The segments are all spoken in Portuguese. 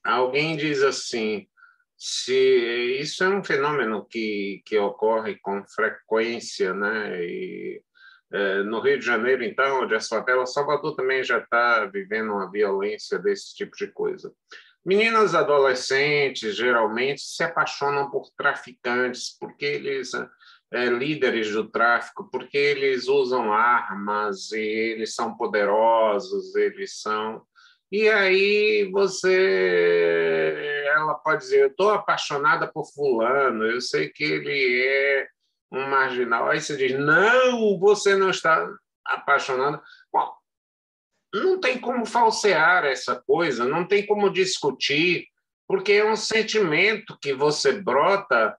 Alguém diz assim, se isso é um fenômeno que ocorre com frequência, né? No Rio de Janeiro, então, onde as favelas, Salvador também já está vivendo uma violência desse tipo de coisa. Meninas adolescentes geralmente se apaixonam por traficantes, porque eles líderes do tráfico, porque eles usam armas e eles são poderosos, eles são. E aí ela pode dizer, eu estou apaixonada por fulano, eu sei que ele é um marginal. Aí você diz, não, você não está apaixonada. Bom, não tem como falsear essa coisa, não tem como discutir, porque é um sentimento que você brota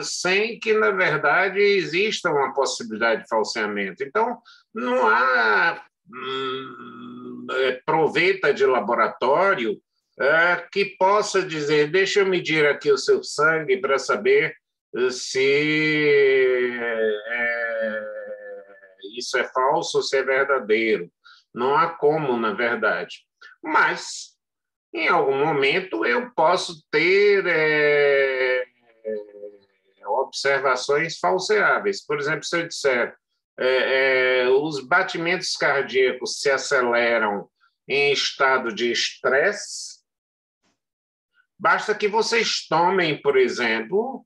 sem que, na verdade, exista uma possibilidade de falseamento. Então, não há proveta de laboratório que possa dizer, deixa eu medir aqui o seu sangue para saber se isso é falso ou se é verdadeiro. Não há como, na verdade. Mas, em algum momento, eu posso ter observações falseáveis. Por exemplo, se eu disser os batimentos cardíacos se aceleram em estado de estresse, basta que vocês tomem, por exemplo,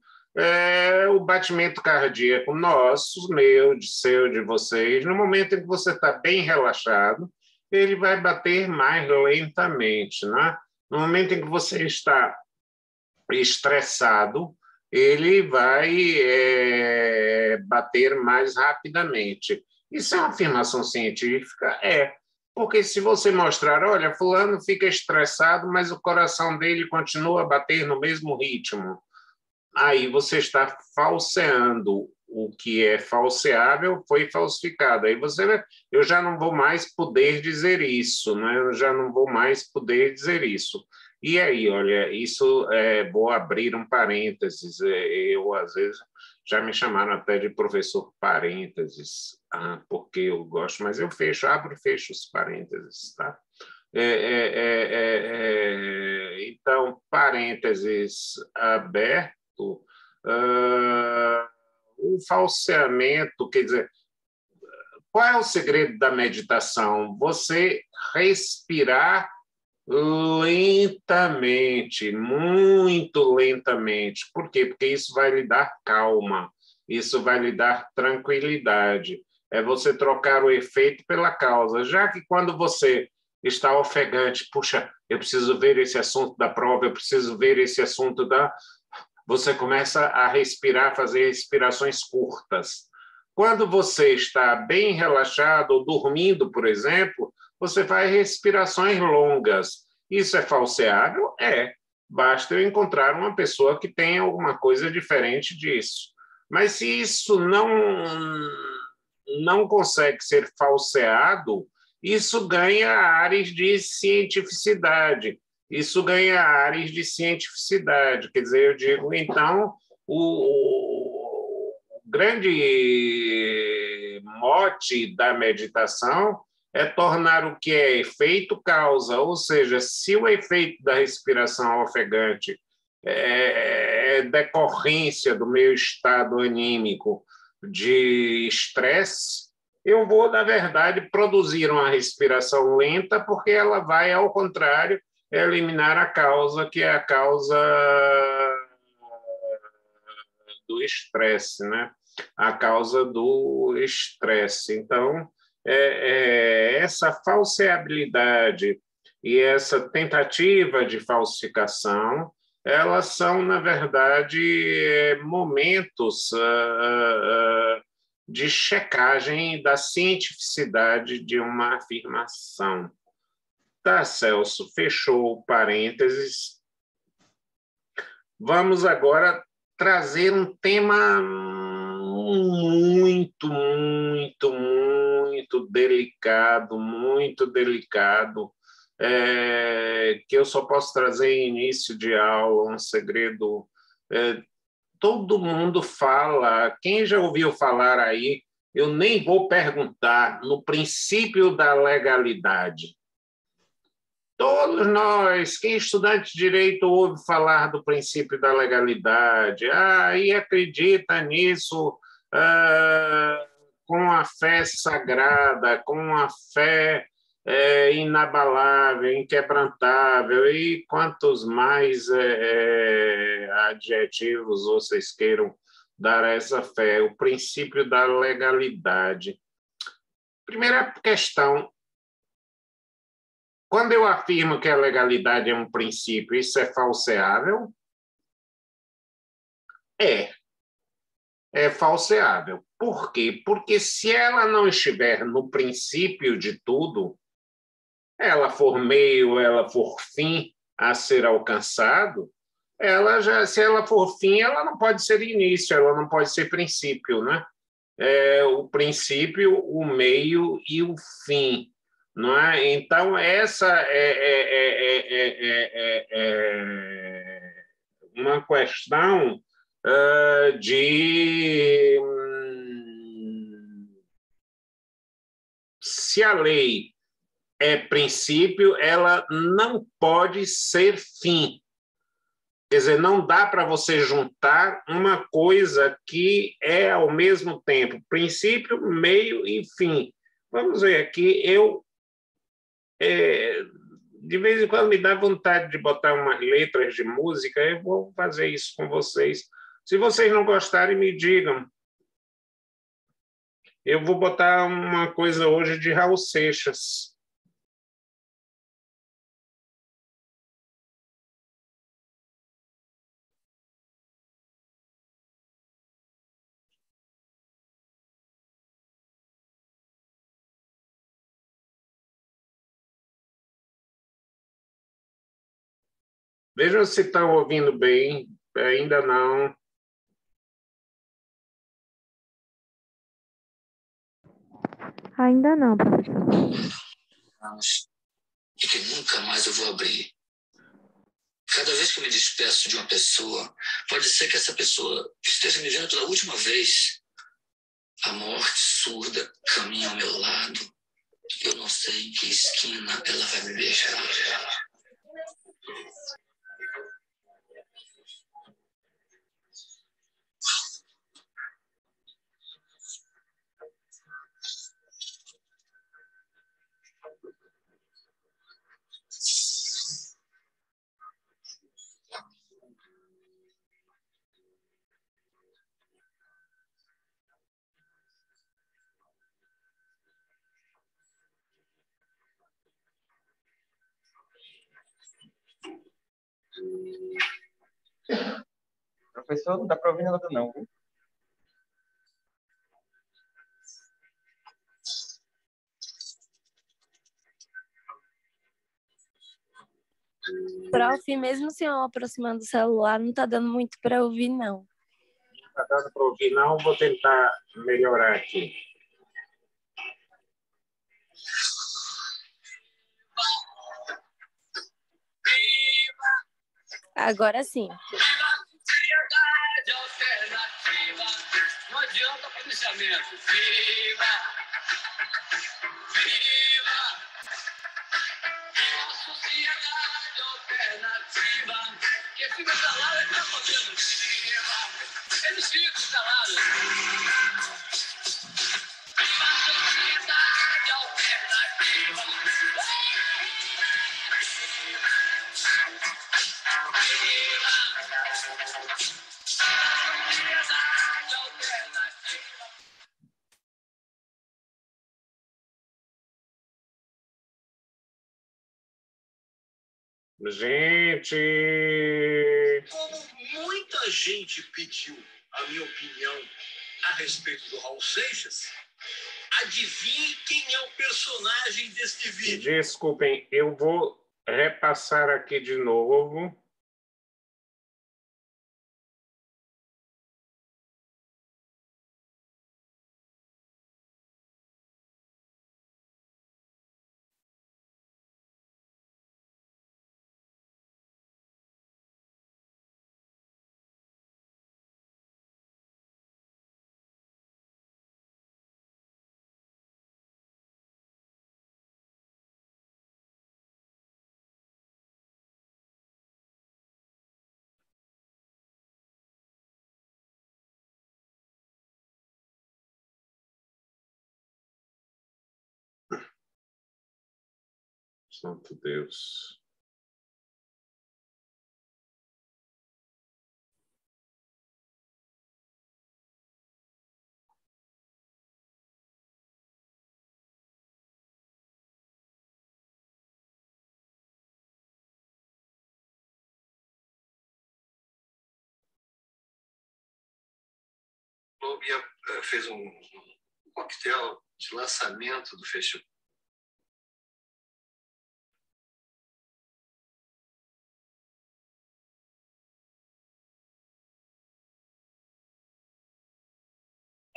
o batimento cardíaco nosso, meu, de seu, de vocês, no momento em que você está bem relaxado, ele vai bater mais lentamente, né? No momento em que você está estressado, ele vai bater mais rapidamente. Isso é uma afirmação científica? É. Porque se você mostrar, olha, fulano fica estressado, mas o coração dele continua a bater no mesmo ritmo, aí você está falseando. O que é falseável foi falsificado. Aí eu já não vou mais poder dizer isso, né? Eu já não vou mais poder dizer isso. E aí, olha, isso vou abrir um parênteses. Eu, às vezes, já me chamaram até de professor parênteses, porque eu gosto, mas eu abro e fecho os parênteses, tá? Então, parênteses aberto, o falseamento, quer dizer, qual é o segredo da meditação? Você respirar lentamente, muito lentamente. Por quê? Porque isso vai lhe dar calma, isso vai lhe dar tranquilidade. É você trocar o efeito pela causa, já que quando você está ofegante, puxa, eu preciso ver esse assunto da prova, eu preciso ver esse assunto da... Você começa a respirar, fazer respirações curtas. Quando você está bem relaxado ou dormindo, por exemplo, você faz respirações longas. Isso é falseável? É. Basta eu encontrar uma pessoa que tenha alguma coisa diferente disso. Mas se isso não consegue ser falseado, isso ganha áreas de cientificidade. Isso ganha áreas de cientificidade. Quer dizer, eu digo, então, o grande mote da meditação é tornar o que é efeito causa, ou seja, se o efeito da respiração ofegante é decorrência do meu estado anímico de estresse, eu vou, na verdade, produzir uma respiração lenta, porque ela vai, ao contrário, eliminar a causa, que é a causa do estresse, né? A causa do estresse. Então, essa falseabilidade e essa tentativa de falsificação, elas são, na verdade, momentos de checagem da cientificidade de uma afirmação. Tá, Celso, fechou o parênteses. Vamos agora trazer um tema muito, muito, muito delicado, que eu só posso trazer em início de aula, um segredo. Todo mundo fala, quem já ouviu falar aí, eu nem vou perguntar, no princípio da legalidade. Todos nós, quem é estudante de direito ouve falar do princípio da legalidade, e acredita nisso com a fé sagrada, com a fé inabalável, inquebrantável, e quantos mais adjetivos vocês queiram dar a essa fé, o princípio da legalidade. Primeira questão, quando eu afirmo que a legalidade é um princípio, isso é falseável? É falseável. Por quê? Porque se ela não estiver no princípio de tudo, ela for meio, ela for fim a ser alcançado, se ela for fim, ela não pode ser início, ela não pode ser princípio, né? O princípio, o meio e o fim, não é? Então, essa é uma questão de se a lei é princípio, ela não pode ser fim. Quer dizer, não dá para você juntar uma coisa que é ao mesmo tempo princípio, meio e fim. Vamos ver aqui, de vez em quando me dá vontade de botar umas letras de música, eu vou fazer isso com vocês. Se vocês não gostarem, me digam. Eu vou botar uma coisa hoje de Raul Seixas. Vejam se estão ouvindo bem. Ainda não. Ainda não, professor. E que nunca mais eu vou abrir. Cada vez que eu me despeço de uma pessoa, pode ser que essa pessoa esteja me vendo pela última vez. A morte surda caminha ao meu lado. Eu não sei em que esquina ela vai me beijar. Professor, não dá para ouvir nada não, viu? Prof, mesmo se eu aproximando do celular, não tá dando muito para ouvir, não. Não está dando para ouvir, não. Vou tentar melhorar aqui. Agora sim. Sociedade alternativa, não adianta policiamento. Viva! Viva! A sociedade alternativa, que fica calado é que tá podendo. Viva! Eles ficam calados. Viva a sociedade alternativa. Gente! Como muita gente pediu a minha opinião a respeito do Raul Seixas, adivinhe quem é o personagem deste vídeo? Desculpem, eu vou repassar aqui de novo. Santo Deus. O Bia fez um coquetel de lançamento do festival.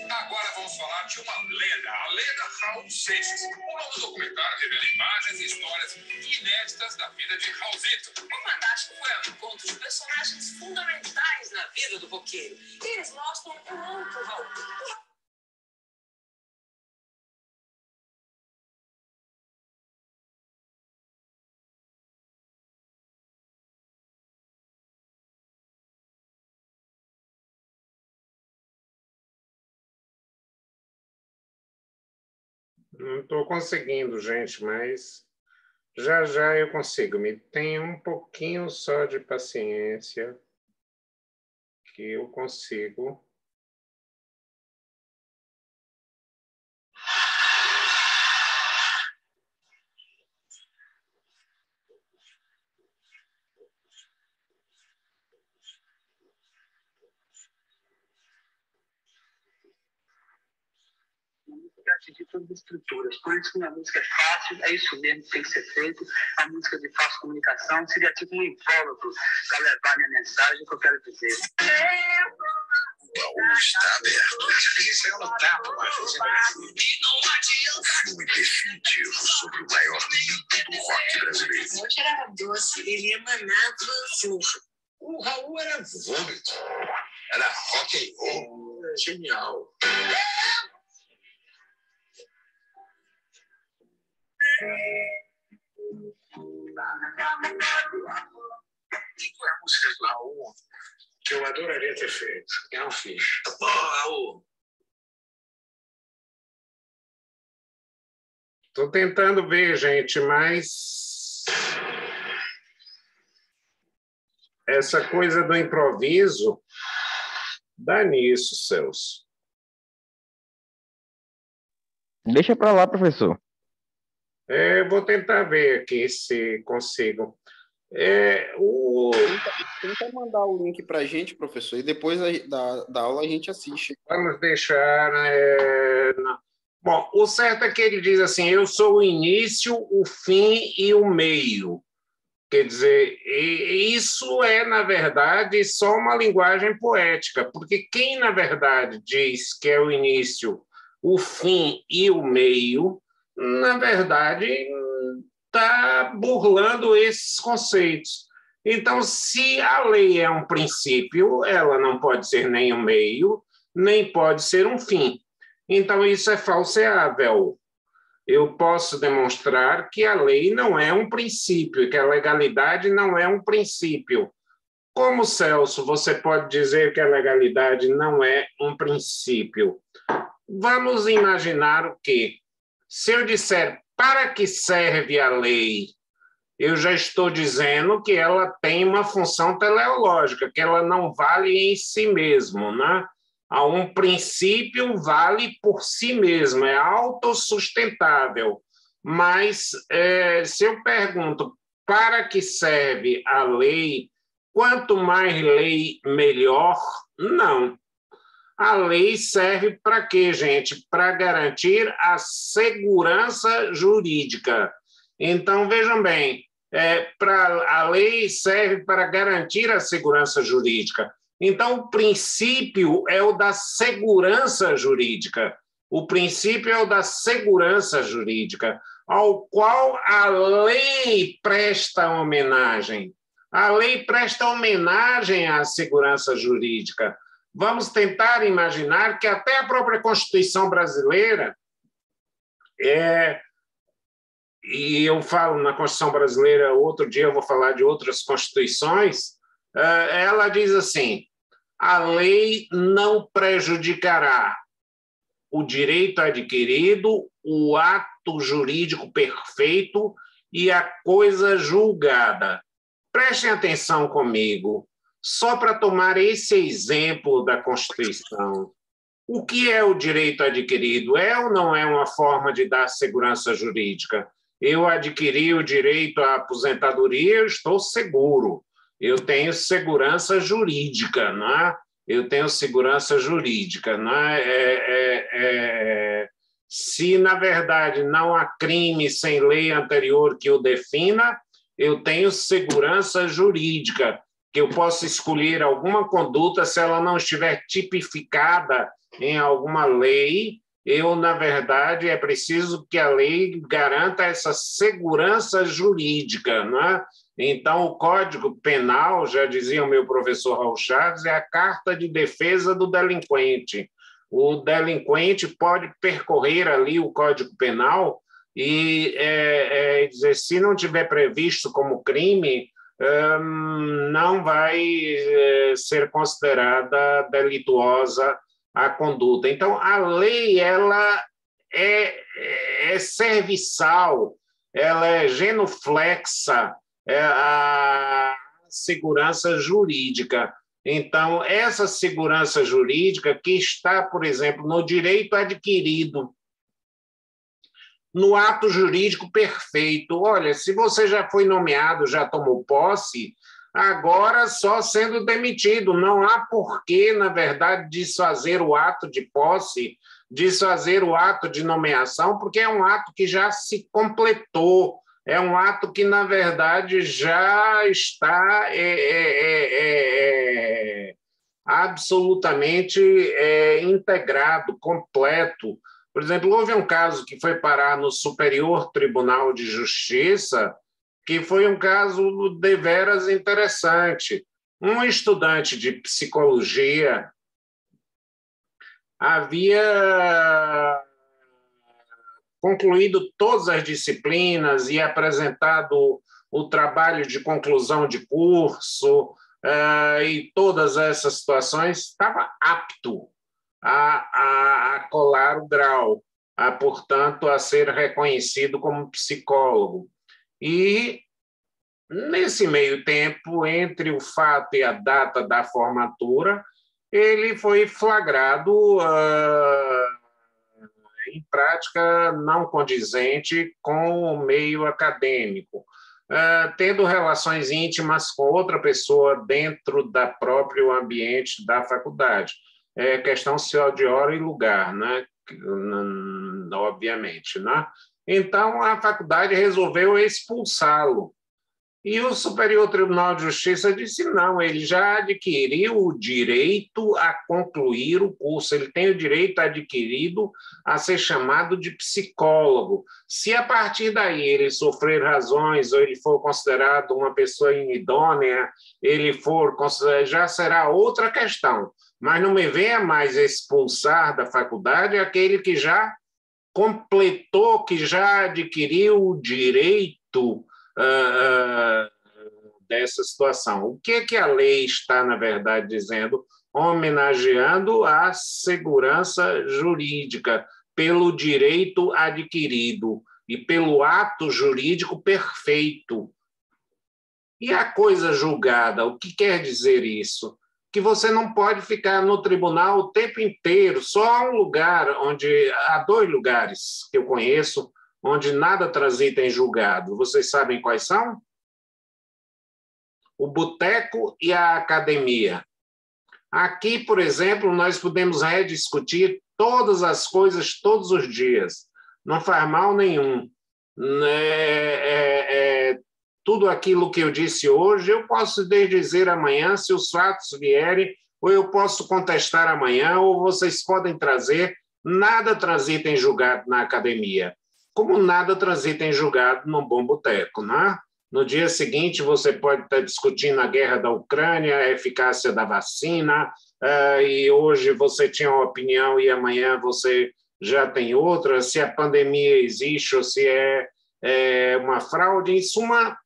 Agora vamos falar de uma lenda, a lenda Raul Seixas. O novo documentário revela imagens e histórias inéditas da vida de Raulzito. O Fantástico foi ao encontro de personagens fundamentais na vida do roqueiro. E eles mostram um outro Raul. Não estou conseguindo, gente, mas já já eu consigo. Me tenha um pouquinho só de paciência que eu consigo. De todas as estruturas. Por isso que a música é fácil, é isso mesmo que tem que ser feito. A música de fácil comunicação seria tipo um invólucro para levar a minha mensagem que eu quero dizer. O baú está aberto. Acho que a gente saiu no tapa uma vez. Um filme definitivo sobre o maior mito do rock brasileiro. O Raul era doce, ele emanava flor. O Raul era vômito. Era rock and roll. Genial. E qual é a música do Raul que eu adoraria ter feito? Eu não fiz. Pô, Raul. Estou tentando ver, gente, mas essa coisa do improviso dá nisso, Celso. Deixa para lá, professor. Vou tentar ver aqui se consigo. Tenta mandar o link para a gente, professor, e depois da aula a gente assiste. Vamos deixar. Bom, o certo é que ele diz assim: eu sou o início, o fim e o meio. Quer dizer, isso é, na verdade, só uma linguagem poética, porque quem, na verdade, diz que é o início, o fim e o meio, na verdade, está burlando esses conceitos. Então, se a lei é um princípio, ela não pode ser nem um meio, nem pode ser um fim. Então, isso é falseável. Eu posso demonstrar que a lei não é um princípio, que a legalidade não é um princípio. Como, Celso, você pode dizer que a legalidade não é um princípio? Vamos imaginar o quê? Se eu disser para que serve a lei, eu já estou dizendo que ela tem uma função teleológica, que ela não vale em si mesmo, né? A um princípio vale por si mesmo, é autossustentável. Mas se eu pergunto para que serve a lei, quanto mais lei, melhor? Não. A lei serve para quê, gente? Para garantir a segurança jurídica. Então, vejam bem, a lei serve para garantir a segurança jurídica. Então, o princípio é o da segurança jurídica. O princípio é o da segurança jurídica, ao qual a lei presta homenagem. A lei presta homenagem à segurança jurídica. Vamos tentar imaginar que até a própria Constituição brasileira, e eu falo na Constituição brasileira, outro dia eu vou falar de outras constituições, ela diz assim: a lei não prejudicará o direito adquirido, o ato jurídico perfeito e a coisa julgada. Prestem atenção comigo, só para tomar esse exemplo da Constituição. O que é o direito adquirido? É ou não é uma forma de dar segurança jurídica? Eu adquiri o direito à aposentadoria, eu estou seguro. Eu tenho segurança jurídica, não é? Eu tenho segurança jurídica, não é? Se, na verdade, não há crime sem lei anterior que o defina, eu tenho segurança jurídica, que eu posso escolher alguma conduta se ela não estiver tipificada em alguma lei. Eu, na verdade, é preciso que a lei garanta essa segurança jurídica, não é? Então, o Código Penal, já dizia o meu professor Raul Chaves, é a carta de defesa do delinquente. O delinquente pode percorrer ali o Código Penal e dizer, se não tiver previsto como crime, não vai ser considerada delituosa a conduta. Então, a lei ela é serviçal, ela é genuflexa, a segurança jurídica. Então, essa segurança jurídica que está, por exemplo, no direito adquirido, no ato jurídico perfeito. Olha, se você já foi nomeado, já tomou posse, agora só sendo demitido. Não há porquê, na verdade, desfazer o ato de posse, desfazer o ato de nomeação, porque é um ato que já se completou. É um ato que, na verdade, já está absolutamente integrado, completo. Por exemplo, houve um caso que foi parar no Superior Tribunal de Justiça, que foi um caso deveras interessante. Um estudante de psicologia havia concluído todas as disciplinas e apresentado o trabalho de conclusão de curso e todas essas situações, estava apto a colar o grau, portanto, a ser reconhecido como psicólogo. E, nesse meio tempo, entre o fato e a data da formatura, ele foi flagrado em prática não condizente com o meio acadêmico, tendo relações íntimas com outra pessoa dentro da próprio ambiente da faculdade. É questão só de hora e lugar, né? Obviamente. Né? Então, a faculdade resolveu expulsá-lo. E o Superior Tribunal de Justiça disse não, ele já adquiriu o direito a concluir o curso, ele tem o direito adquirido a ser chamado de psicólogo. Se a partir daí ele sofrer razões ou ele for considerado uma pessoa inidônea, ele for considerado, já será outra questão. Mas não me venha mais expulsar da faculdade aquele que já completou, que já adquiriu o direito dessa situação. O que a lei está, na verdade, dizendo? Homenageando a segurança jurídica pelo direito adquirido e pelo ato jurídico perfeito. E a coisa julgada, o que quer dizer isso? Que você não pode ficar no tribunal o tempo inteiro. Só há um lugar há 2 lugares que eu conheço onde nada transita em julgado. Vocês sabem quais são? O boteco e a academia. Aqui, por exemplo, nós podemos rediscutir todas as coisas todos os dias. Não faz mal nenhum. Tudo aquilo que eu disse hoje, eu posso dizer amanhã, se os fatos vierem, ou eu posso contestar amanhã, ou vocês podem trazer. Nada transita em julgado na academia, como nada transita em julgado num bom boteco, né? No dia seguinte, você pode estar discutindo a guerra da Ucrânia, a eficácia da vacina, e hoje você tinha uma opinião e amanhã você já tem outra, se a pandemia existe ou se é uma fraude. Em suma,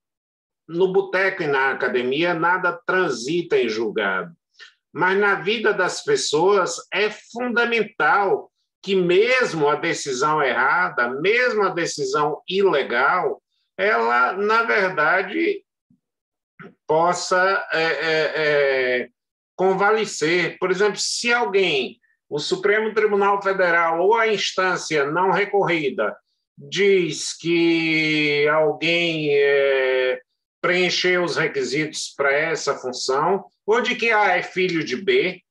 no boteco e na academia, nada transita em julgado. Mas na vida das pessoas é fundamental que mesmo a decisão errada, mesmo a decisão ilegal, ela, na verdade, possa convalescer. Por exemplo, se alguém, o Supremo Tribunal Federal ou a instância não recorrida, diz que alguém preencheu os requisitos para essa função, ou de que é filho de B,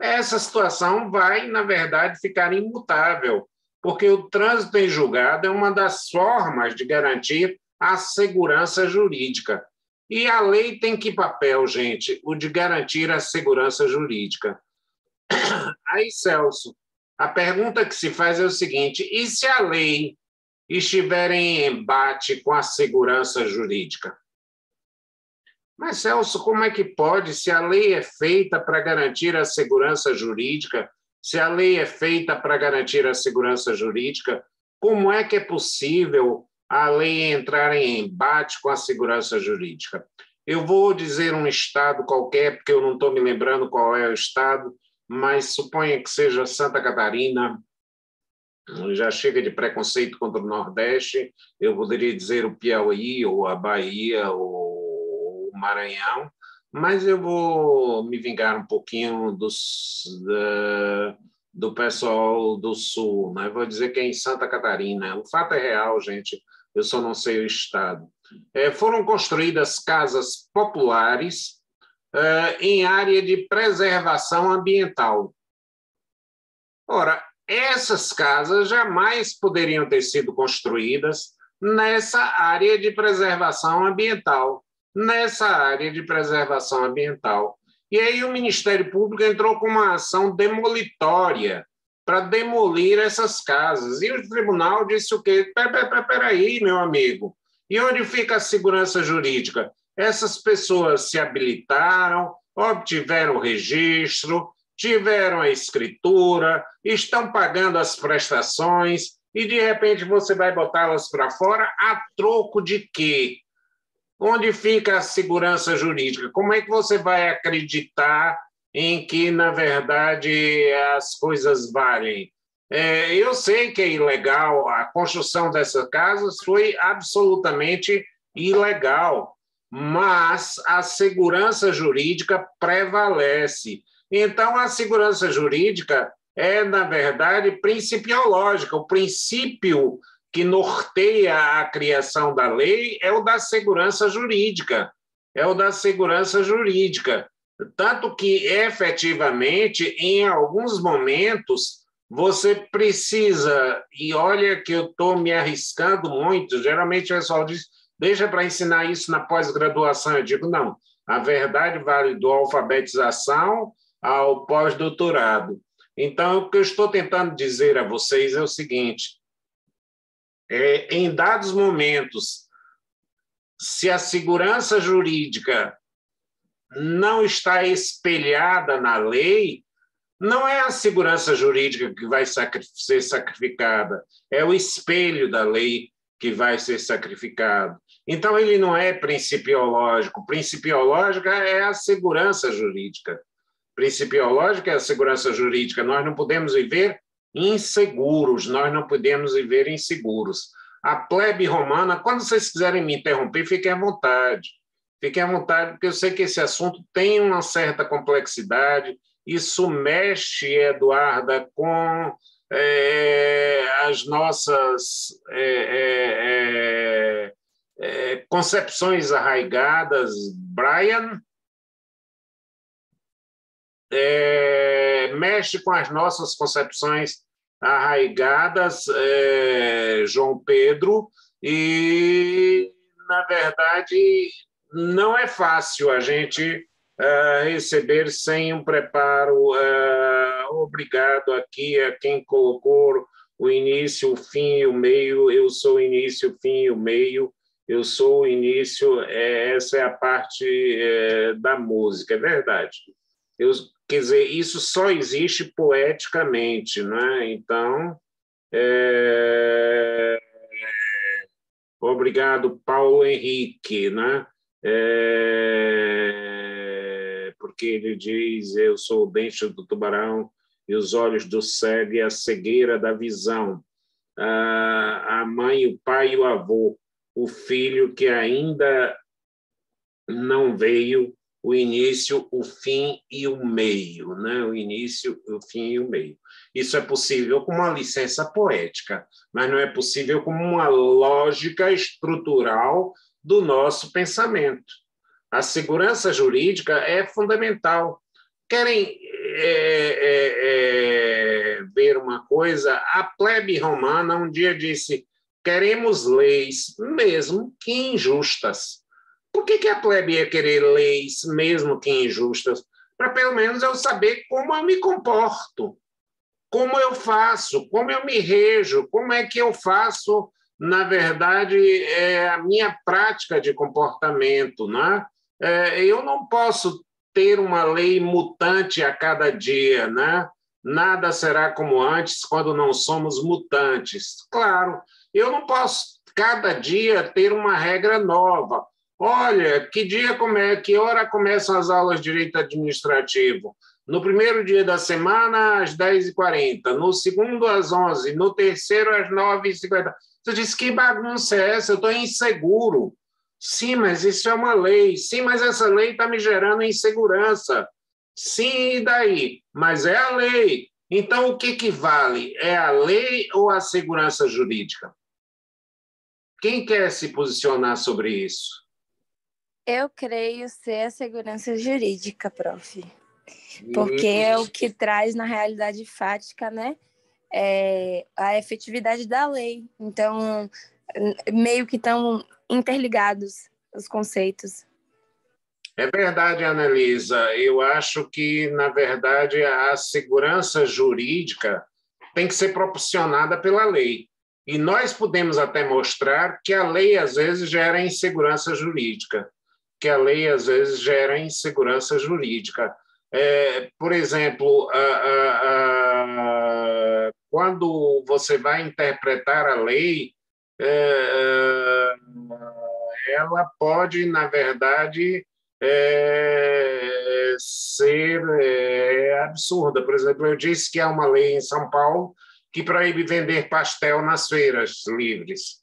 essa situação vai, na verdade, ficar imutável, porque o trânsito em julgado é uma das formas de garantir a segurança jurídica. E a lei tem que papel, gente? O de garantir a segurança jurídica. Aí, Celso, a pergunta que se faz é o seguinte: e se a lei estiver em embate com a segurança jurídica? Mas, Celso, como é que pode, se a lei é feita para garantir a segurança jurídica, se a lei é feita para garantir a segurança jurídica, como é que é possível a lei entrar em embate com a segurança jurídica? Eu vou dizer um estado qualquer, porque eu não estou me lembrando qual é o estado, mas suponha que seja Santa Catarina. Já chega de preconceito contra o Nordeste, eu poderia dizer o Piauí, ou a Bahia, ou o Maranhão, mas eu vou me vingar um pouquinho do pessoal do Sul, né? Vou dizer que é em Santa Catarina. O fato é real, gente, eu só não sei o estado. Foram construídas casas populares em área de preservação ambiental. Ora, essas casas jamais poderiam ter sido construídas nessa área de preservação ambiental. E aí o Ministério Público entrou com uma ação demolitória para demolir essas casas. E o tribunal disse o quê? Peraí, meu amigo. E onde fica a segurança jurídica? Essas pessoas se habilitaram, obtiveram o registro, tiveram a escritura, estão pagando as prestações e, de repente, você vai botá-las para fora a troco de quê? Onde fica a segurança jurídica? Como é que você vai acreditar em que, na verdade, as coisas valem? Eu sei que é ilegal, a construção dessas casas foi absolutamente ilegal, mas a segurança jurídica prevalece. Então, a segurança jurídica é, na verdade, principiológica. O princípio que norteia a criação da lei é o da segurança jurídica. Tanto que, efetivamente, em alguns momentos, você precisa, e olha que eu estou me arriscando muito, geralmente o pessoal diz, deixa para ensinar isso na pós-graduação. Eu digo, não, a verdade vale do alfabetização ao pós-doutorado. Então, o que eu estou tentando dizer a vocês é o seguinte, em dados momentos, se a segurança jurídica não está espelhada na lei, não é a segurança jurídica que vai ser sacrificada, é o espelho da lei que vai ser sacrificado. Então, ele não é principiológico. Principiológica é a segurança jurídica. Principiológica é a segurança jurídica. Nós não podemos viver inseguros, nós não podemos viver inseguros. A plebe romana, quando vocês quiserem me interromper, fiquem à vontade. Fiquem à vontade, porque eu sei que esse assunto tem uma certa complexidade. Isso mexe, Eduarda, com as nossas concepções arraigadas. Brian, mexe com as nossas concepções arraigadas, João Pedro, e, na verdade, não é fácil a gente receber sem um preparo. Obrigado aqui a quem colocou o início, o fim e o meio. Eu sou o início, o fim e o meio. Eu sou o início, essa é a parte da música, é verdade. Quer dizer, isso só existe poeticamente, né? Então, obrigado, Paulo Henrique, né? Porque ele diz, eu sou o dente do tubarão e os olhos do cego e a cegueira da visão. A mãe, o pai e o avô. o filho que ainda não veio, o início, o fim e o meio, né? O início, o fim e o meio. Isso é possível com uma licença poética, mas não é possível com uma lógica estrutural do nosso pensamento. A segurança jurídica é fundamental. Querem ver uma coisa? A plebe romana um dia disse: queremos leis, mesmo que injustas. Por que a plebe ia querer leis, mesmo que injustas? Para pelo menos eu saber como eu me comporto, como eu faço, como eu me rejo, como é que eu faço, na verdade, a minha prática de comportamento, né? Eu não posso ter uma lei mutante a cada dia, né? Nada será como antes quando não somos mutantes. Claro, eu não posso cada dia ter uma regra nova. Olha, que hora começam as aulas de direito administrativo? No primeiro dia da semana, às 10h40, no segundo, às 11h, no terceiro, às 9h50. Você disse, que bagunça é essa? Eu estou inseguro. Sim, mas isso é uma lei. Sim, mas essa lei está me gerando insegurança. Sim, e daí? Mas é a lei. Então, o que vale? É a lei ou a segurança jurídica? Quem quer se posicionar sobre isso? Eu creio ser a segurança jurídica, prof. Porque é o que traz, na realidade fática, né? A efetividade da lei. Então, meio que estão interligados os conceitos. É verdade, Annelisa. Eu acho que, na verdade, a segurança jurídica tem que ser proporcionada pela lei. E nós podemos até mostrar que a lei, às vezes, gera insegurança jurídica. Por exemplo, quando você vai interpretar a lei, ela pode, na verdade, ser absurda. Por exemplo, eu disse que há uma lei em São Paulo que proíbe vender pastel nas feiras livres.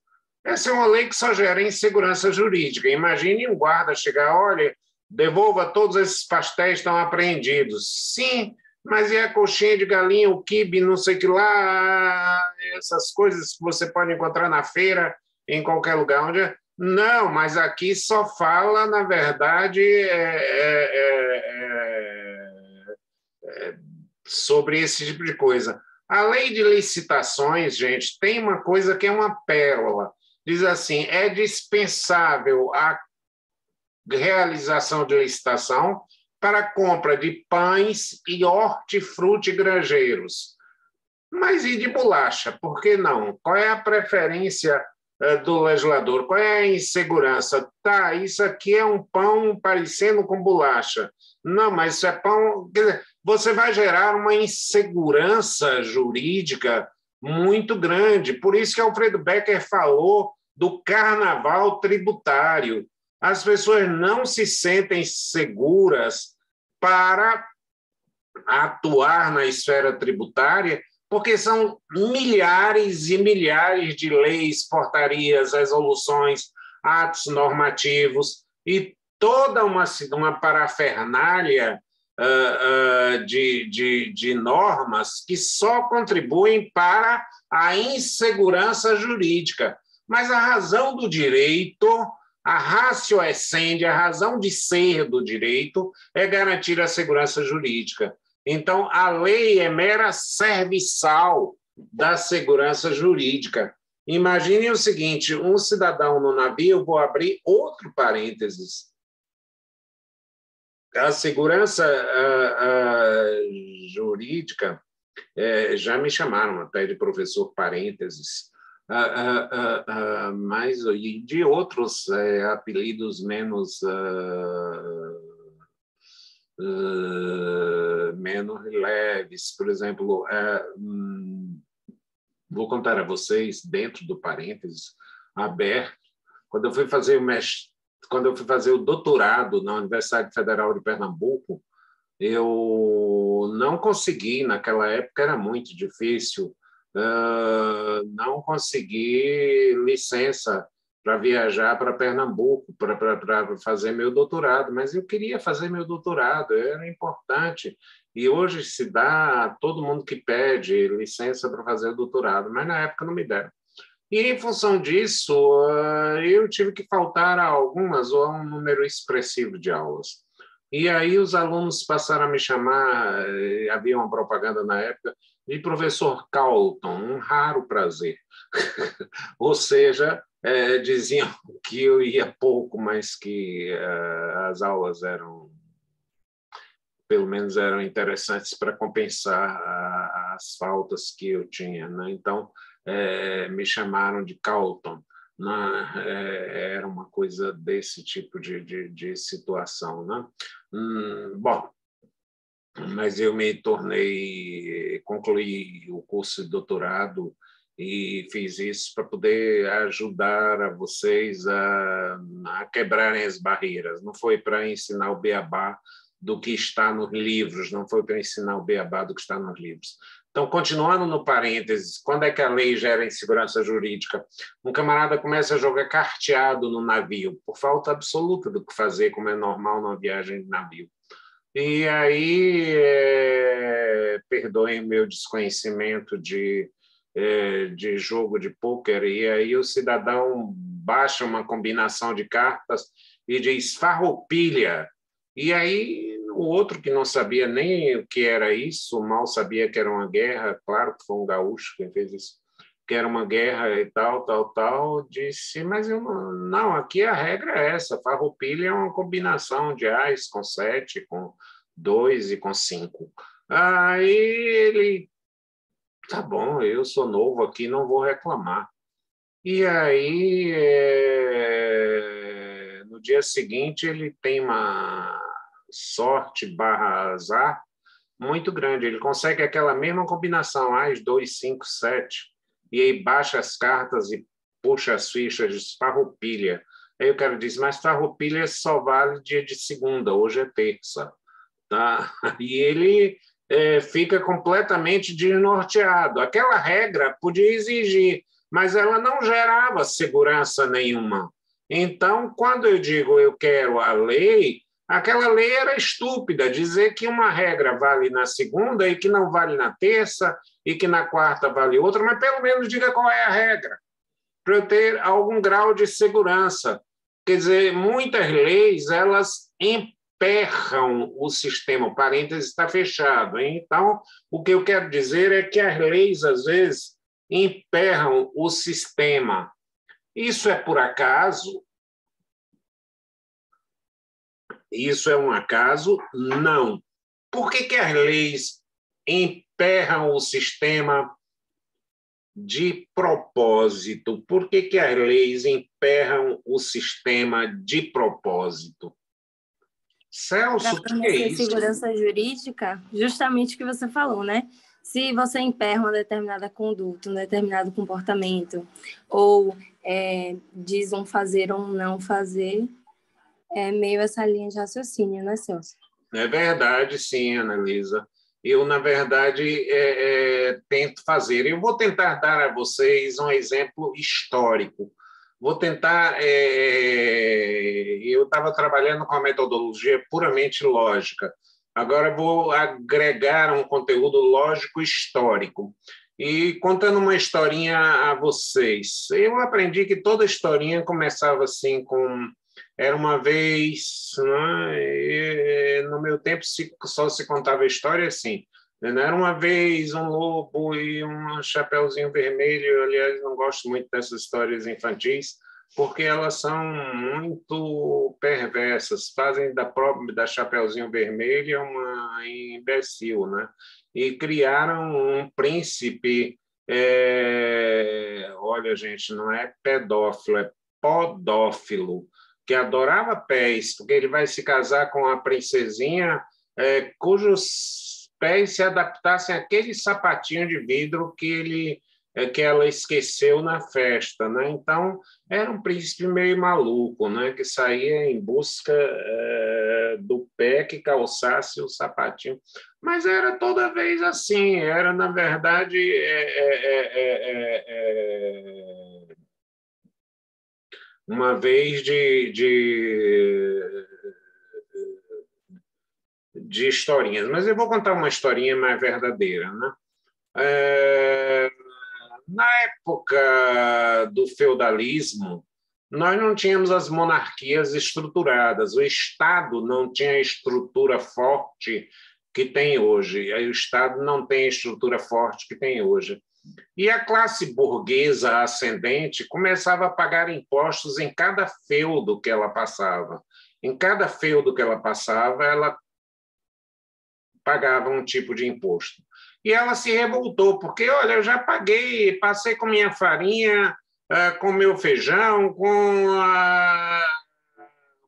Essa é uma lei que só gera insegurança jurídica. Imagine um guarda chegar, olha, devolva todos esses pastéis, estão apreendidos. Sim, mas e a coxinha de galinha, o quibe, não sei o que lá, essas coisas que você pode encontrar na feira, em qualquer lugar onde... Não, mas aqui só fala, na verdade, sobre esse tipo de coisa. A lei de licitações, gente, tem uma coisa que é uma pérola. Diz assim, é dispensável a realização de licitação para a compra de pães e hortifrutigranjeiros. Mas e de bolacha? Por que não? Qual é a preferência do legislador? Qual é a insegurança? Tá, isso aqui é um pão parecendo com bolacha. Não, mas isso é pão... Quer dizer, você vai gerar uma insegurança jurídica muito grande. Por isso que Alfredo Becker falou do carnaval tributário. As pessoas não se sentem seguras para atuar na esfera tributária porque são milhares e milhares de leis, portarias, resoluções, atos normativos e toda uma parafernália de normas que só contribuem para a insegurança jurídica. Mas a razão do direito, a ratio essendi, a razão de ser do direito é garantir a segurança jurídica. Então, a lei é mera serviçal da segurança jurídica. Imagine o seguinte, um cidadão no navio, vou abrir outro parênteses. A segurança jurídica, já me chamaram até de professor parênteses, mas e de outros apelidos menos leves. Por exemplo, vou contar a vocês, dentro do parênteses aberto, quando eu fui fazer o doutorado na Universidade Federal de Pernambuco, eu não consegui, naquela época era muito difícil, não consegui licença para viajar para Pernambuco, para fazer meu doutorado, mas eu queria fazer meu doutorado, era importante. E hoje se dá a todo mundo que pede licença para fazer o doutorado, mas na época não me deram. E, em função disso, eu tive que faltar a algumas ou a um número expressivo de aulas. E aí os alunos passaram a me chamar, havia uma propaganda na época, de professor Carlton, um raro prazer. Ou seja, diziam que eu ia pouco, mas que as aulas eram, pelo menos eram interessantes para compensar as faltas que eu tinha, né? Então, me chamaram de Carlton. Era uma coisa desse tipo de situação, né? Bom, mas eu me concluí o curso de doutorado e fiz isso para poder ajudar a vocês a quebrarem as barreiras. Não foi para ensinar o beabá do que está nos livros, não foi para ensinar o beabá do que está nos livros. Então, continuando no parênteses, quando é que a lei gera insegurança jurídica? Um camarada começa a jogar carteado no navio, por falta absoluta do que fazer, como é normal numa viagem de navio. E aí, perdoem o meu desconhecimento de jogo de pôquer, e aí o cidadão baixa uma combinação de cartas e diz farroupilha. E aí o outro que não sabia nem o que era isso, mal sabia que era uma guerra, claro que foi um gaúcho quem fez isso, que era uma guerra e tal, disse, mas eu não, aqui a regra é essa, farroupilha é uma combinação de ás com 7, com 2 e com 5. Aí ele, tá bom, eu sou novo aqui, não vou reclamar. E aí, no dia seguinte, ele tem uma sorte / azar muito grande. Ele consegue aquela mesma combinação, ás, 2, 5, 7, e aí baixa as cartas e puxa as fichas de farroupilha. Aí o cara diz, mas farroupilha só vale dia de segunda, hoje é terça. Tá? E ele fica completamente desnorteado. Aquela regra podia exigir, mas ela não gerava segurança nenhuma. Então, quando eu digo eu quero a lei, aquela lei era estúpida, dizer que uma regra vale na segunda e que não vale na terça e que na quarta vale outra, mas pelo menos diga qual é a regra, para eu ter algum grau de segurança. Quer dizer, muitas leis, elas emperram o sistema, o parênteses está fechado. Hein? Então, o que eu quero dizer é que as leis, às vezes, emperram o sistema. Isso é por acaso? Isso é um acaso? Não. Por que as leis emperram o sistema de propósito? Por que as leis emperram o sistema de propósito? Celso, o que é isso? Segurança jurídica, justamente o que você falou, né? Se você emperra uma determinada conduta, um determinado comportamento, ou diz um fazer ou um não fazer, é meio essa linha de raciocínio, né, Celso? É verdade, sim, Analisa. Eu, na verdade, tento fazer. Eu vou tentar dar a vocês um exemplo histórico. Vou tentar... eu estava trabalhando com a metodologia puramente lógica. Agora vou agregar um conteúdo lógico histórico. E contando uma historinha a vocês. Eu aprendi que toda historinha começava assim com... Era uma vez, né? No meu tempo só se contava a história assim. Era uma vez um lobo e um chapeuzinho vermelho. Aliás, não gosto muito dessas histórias infantis, porque elas são muito perversas, fazem da Chapeuzinho Vermelho uma imbecil, né? E criaram um príncipe, olha, gente, não é pedófilo, é podófilo, que adorava pés, porque ele vai se casar com a princesinha cujos pés se adaptassem àquele sapatinho de vidro que ela esqueceu na festa, né? Então, era um príncipe meio maluco, né? Que saía em busca do pé que calçasse o sapatinho. Mas era toda vez assim, era, na verdade, uma vez de historinhas, mas eu vou contar uma historinha mais verdadeira, né? Na época do feudalismo, nós não tínhamos as monarquias estruturadas, o Estado não tinha a estrutura forte que tem hoje, o Estado não tem a estrutura forte que tem hoje. E a classe burguesa ascendente começava a pagar impostos em cada feudo que ela passava. Em cada feudo que ela passava, ela pagava um tipo de imposto. E ela se revoltou, porque, olha, eu já paguei, passei com minha farinha, com meu feijão, com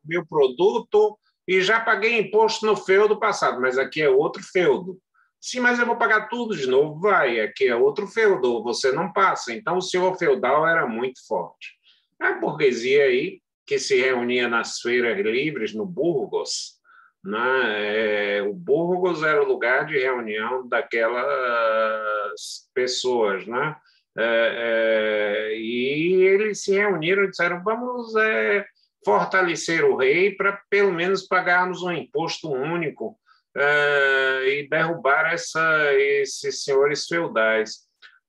meu produto, e já paguei imposto no feudo passado, mas aqui é outro feudo. Sim, mas eu vou pagar tudo de novo. Vai, aqui é outro feudo, você não passa. Então, o senhor feudal era muito forte. A burguesia aí, que se reunia nas feiras livres, no Burgos, né? O Burgos era o lugar de reunião daquelas pessoas, né? E eles se reuniram e disseram, vamos fortalecer o rei para, pelo menos, pagarmos um imposto único e derrubar esses senhores feudais.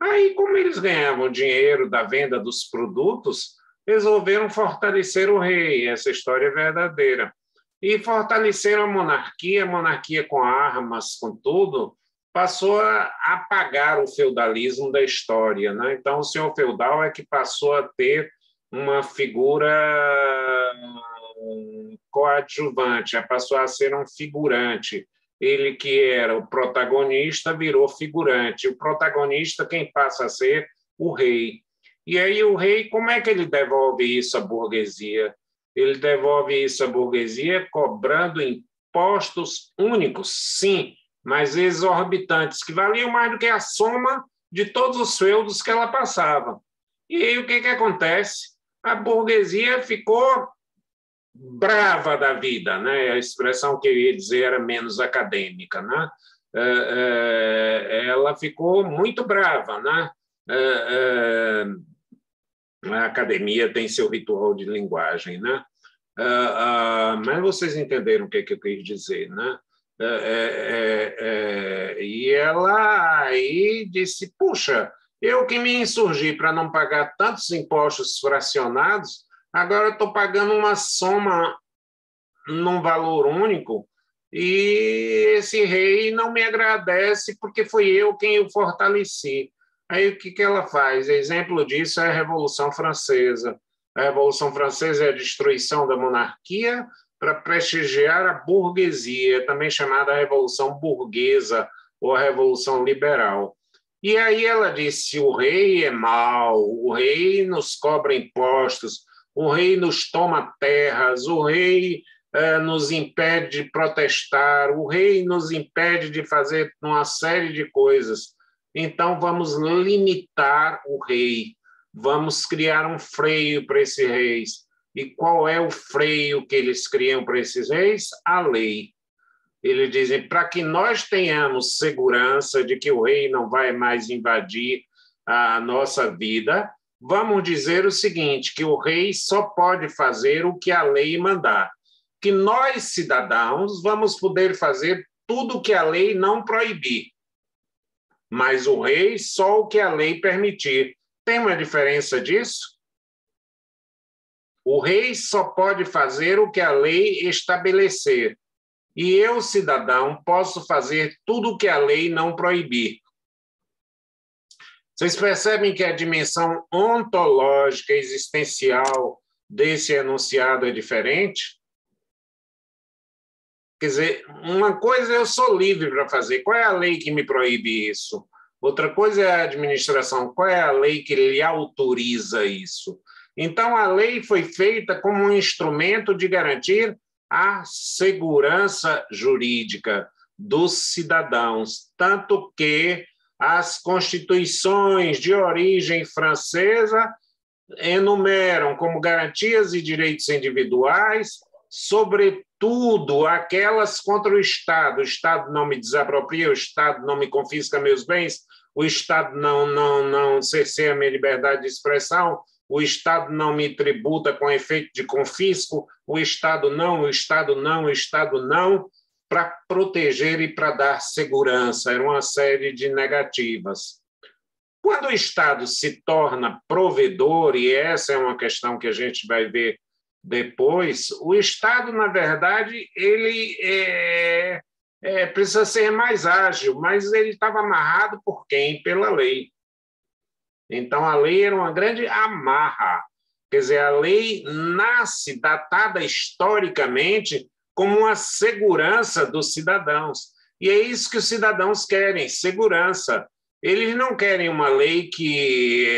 Aí, como eles ganhavam dinheiro da venda dos produtos, resolveram fortalecer o rei, essa história é verdadeira. E fortaleceram a monarquia com armas, com tudo, passou a apagar o feudalismo da história, né? Então, o senhor feudal é que passou a ter uma figura coadjuvante, passou a ser um figurante. Ele que era o protagonista virou figurante. O protagonista, quem passa a ser? O rei. E aí o rei, como é que ele devolve isso à burguesia? Ele devolve isso à burguesia cobrando impostos únicos, sim, mas exorbitantes, que valiam mais do que a soma de todos os feudos que ela passava. E aí o que acontece? A burguesia ficou brava da vida, né? A expressão que eu ia dizer era menos acadêmica, né? Ela ficou muito brava, né? A academia tem seu ritual de linguagem, né? Mas vocês entenderam o que eu quis dizer, né? E ela aí disse, puxa, eu que me insurgi para não pagar tantos impostos fracionados, agora estou pagando uma soma num valor único e esse rei não me agradece porque fui eu quem o fortaleci. Aí o que ela faz? Exemplo disso é a Revolução Francesa. A Revolução Francesa é a destruição da monarquia para prestigiar a burguesia, também chamada Revolução Burguesa ou a Revolução Liberal. E aí ela disse, o rei é mau, o rei nos cobra impostos, o rei nos toma terras, o rei nos impede de protestar, o rei nos impede de fazer uma série de coisas. Então, vamos limitar o rei, vamos criar um freio para esses reis. E qual é o freio que eles criam para esses reis? A lei. Eles dizem, para que nós tenhamos segurança de que o rei não vai mais invadir a nossa vida, vamos dizer o seguinte, que o rei só pode fazer o que a lei mandar, que nós, cidadãos, vamos poder fazer tudo o que a lei não proibir, mas o rei só o que a lei permitir. Tem uma diferença disso? O rei só pode fazer o que a lei estabelecer, e eu, cidadão, posso fazer tudo o que a lei não proibir. Vocês percebem que a dimensão ontológica, existencial desse enunciado é diferente? Quer dizer, uma coisa eu sou livre para fazer. Qual é a lei que me proíbe isso? Outra coisa é a administração. Qual é a lei que lhe autoriza isso? Então, a lei foi feita como um instrumento de garantir a segurança jurídica dos cidadãos, tanto que as constituições de origem francesa enumeram como garantias e direitos individuais, sobretudo aquelas contra o Estado. O Estado não me desapropria, o Estado não me confisca meus bens, o Estado não cerceia a minha liberdade de expressão, o Estado não me tributa com efeito de confisco, o Estado não, para proteger e para dar segurança. Era uma série de negativas. Quando o Estado se torna provedor, e essa é uma questão que a gente vai ver depois, o Estado, na verdade, ele precisa ser mais ágil, mas ele estava amarrado por quem? Pela lei. Então, a lei era uma grande amarra. Quer dizer, a lei nasce, datada historicamente, como uma segurança dos cidadãos. E é isso que os cidadãos querem, segurança. Eles não querem uma lei que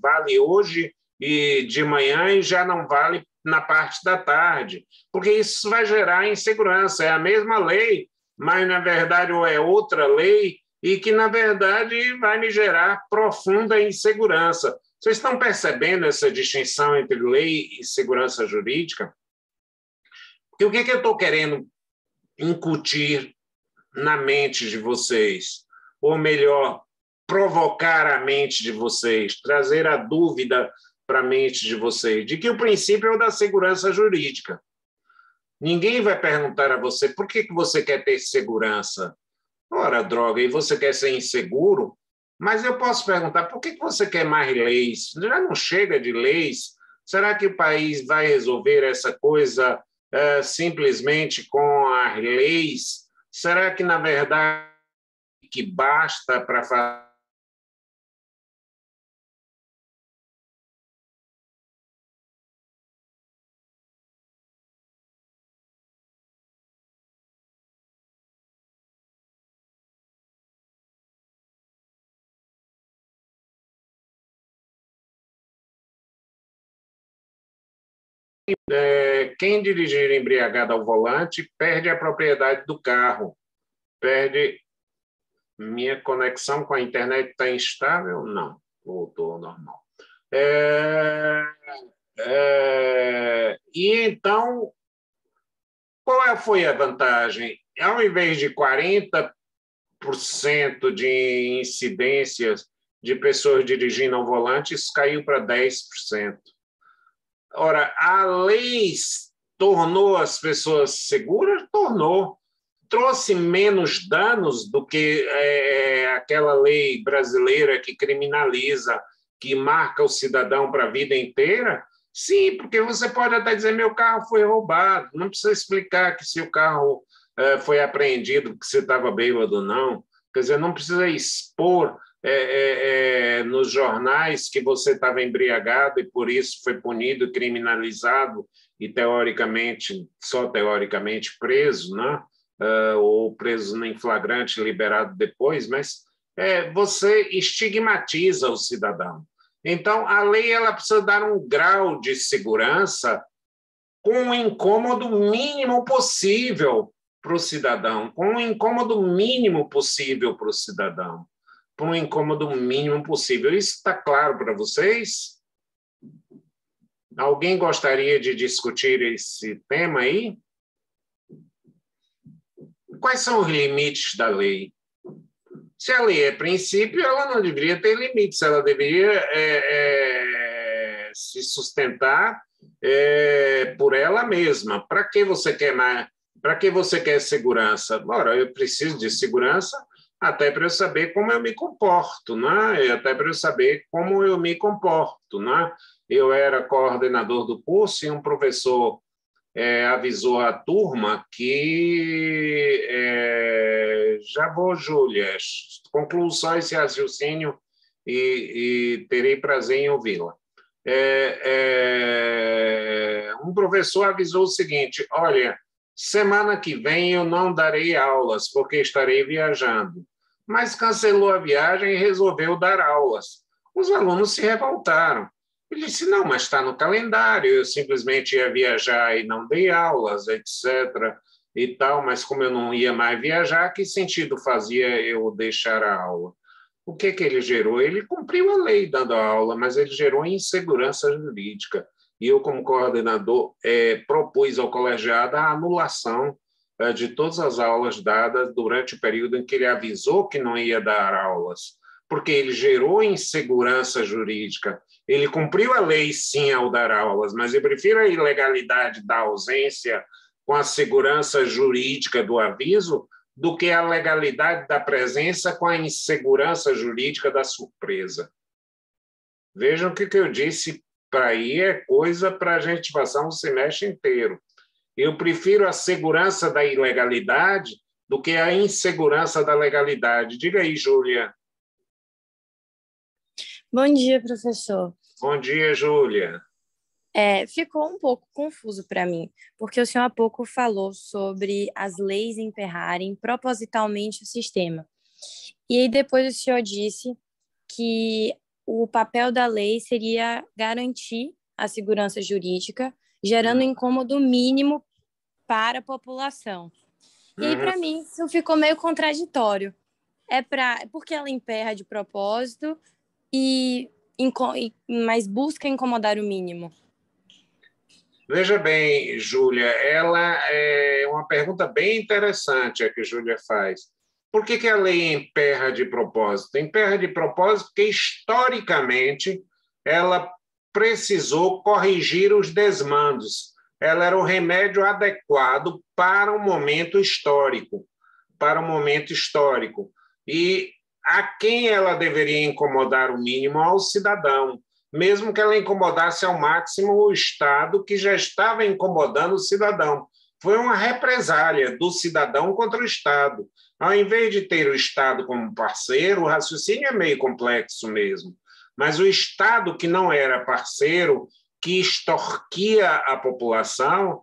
vale hoje e de manhã e já não vale na parte da tarde, porque isso vai gerar insegurança. É a mesma lei, mas, na verdade, ou é outra lei e que, na verdade, vai me gerar profunda insegurança. Vocês estão percebendo essa distinção entre lei e segurança jurídica? Porque o que eu estou querendo incutir na mente de vocês? Ou melhor, provocar a mente de vocês, trazer a dúvida para a mente de vocês, de que o princípio é o da segurança jurídica. Ninguém vai perguntar a você por que você quer ter segurança. Ora, droga, e você quer ser inseguro? Mas eu posso perguntar, por que você quer mais leis? Já não chega de leis? Será que o país vai resolver essa coisa simplesmente com as leis? Será que, na verdade, que basta para fazer? Quem dirigir embriagado ao volante perde a propriedade do carro, perde. Minha conexão com a internet está instável? Não, voltou ao normal. E então, qual foi a vantagem? Ao invés de 40% de incidências de pessoas dirigindo ao volante, isso caiu para 10%. Ora, a lei tornou as pessoas seguras? Tornou. Trouxe menos danos do que aquela lei brasileira que criminaliza, que marca o cidadão para a vida inteira? Sim, porque você pode até dizer, meu carro foi roubado, não precisa explicar que se o carro foi apreendido porque você estava bêbado, não. Quer dizer, não precisa expor nos jornais que você estava embriagado e por isso foi punido, criminalizado e teoricamente, só teoricamente preso, né? Ou preso em flagrante, liberado depois, mas você estigmatiza o cidadão. Então, a lei ela precisa dar um grau de segurança com um incômodo mínimo possível para o cidadão, com um incômodo mínimo possível para o cidadão, com um incômodo mínimo possível. Isso está claro para vocês? Alguém gostaria de discutir esse tema aí? Quais são os limites da lei? Se a lei é princípio, ela não deveria ter limites, ela deveria se sustentar por ela mesma. Para que você quer mais? Para que você quer segurança? Ora, eu preciso de segurança até para eu saber como eu me comporto, né? Até para eu saber como eu me comporto, né? Eu era coordenador do curso e um professor avisou a turma que já vou, Júlia, concluo só esse raciocínio e terei prazer em ouvi-la. Um professor avisou o seguinte, olha, semana que vem eu não darei aulas porque estarei viajando, mas cancelou a viagem e resolveu dar aulas. Os alunos se revoltaram. Ele disse, não, mas está no calendário, eu simplesmente ia viajar e não dei aulas, etc. e tal, mas como eu não ia mais viajar, que sentido fazia eu deixar a aula? O que ele gerou? Ele cumpriu a lei dando a aula, mas ele gerou insegurança jurídica. E eu, como coordenador, propus ao colegiado a anulação de todas as aulas dadas durante o período em que ele avisou que não ia dar aulas. porque ele gerou insegurança jurídica. Ele cumpriu a lei, sim, ao dar aulas, mas eu prefiro a ilegalidade da ausência com a segurança jurídica do aviso do que a legalidade da presença com a insegurança jurídica da surpresa. Vejam que o que eu disse para aí é coisa para a gente passar um semestre inteiro. Eu prefiro a segurança da ilegalidade do que a insegurança da legalidade. Diga aí, Júlia. Bom dia, professor. Bom dia, Júlia. Ficou um pouco confuso para mim, porque o senhor há pouco falou sobre as leis emperrarem propositalmente o sistema. E aí depois o senhor disse que o papel da lei seria garantir a segurança jurídica, gerando incômodo mínimo para a população. E aí, para mim, isso ficou meio contraditório. Porque ela emperra de propósito, mas busca incomodar o mínimo. Veja bem, Júlia, ela é uma pergunta bem interessante a que a Júlia faz. Por que a lei emperra de propósito? Emperra de propósito porque, historicamente, ela precisou corrigir os desmandos. Ela era o remédio adequado para um momento histórico. E a quem ela deveria incomodar o mínimo? Ao cidadão. Mesmo que ela incomodasse ao máximo o Estado, que já estava incomodando o cidadão. Foi uma represália do cidadão contra o Estado. Ao invés de ter o Estado como parceiro, o raciocínio é meio complexo mesmo. Mas o Estado, que não era parceiro, que extorquia a população,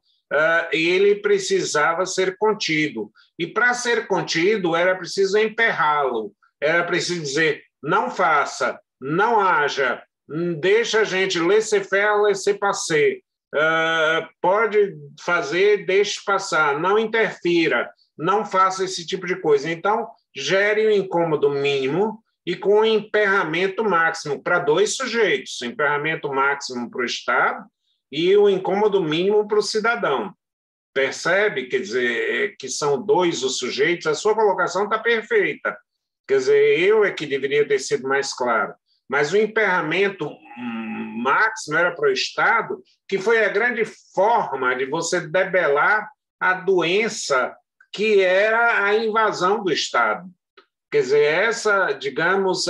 ele precisava ser contido. E, para ser contido, era preciso emperrá-lo. Era preciso dizer, não faça, não haja, deixa a gente laissez-faire, laissez-passer. Pode fazer, deixe passar, não interfira, não faça esse tipo de coisa. Então, gere o incômodo mínimo e com o emperramento máximo para dois sujeitos, emperramento máximo para o Estado e o incômodo mínimo para o cidadão. Percebe? Quer dizer, que são dois os sujeitos, a sua colocação está perfeita. Quer dizer, eu é que deveria ter sido mais claro. Mas o emperramento máximo era para o Estado, que foi a grande forma de você debelar a doença que era a invasão do Estado. Quer dizer, essa, digamos,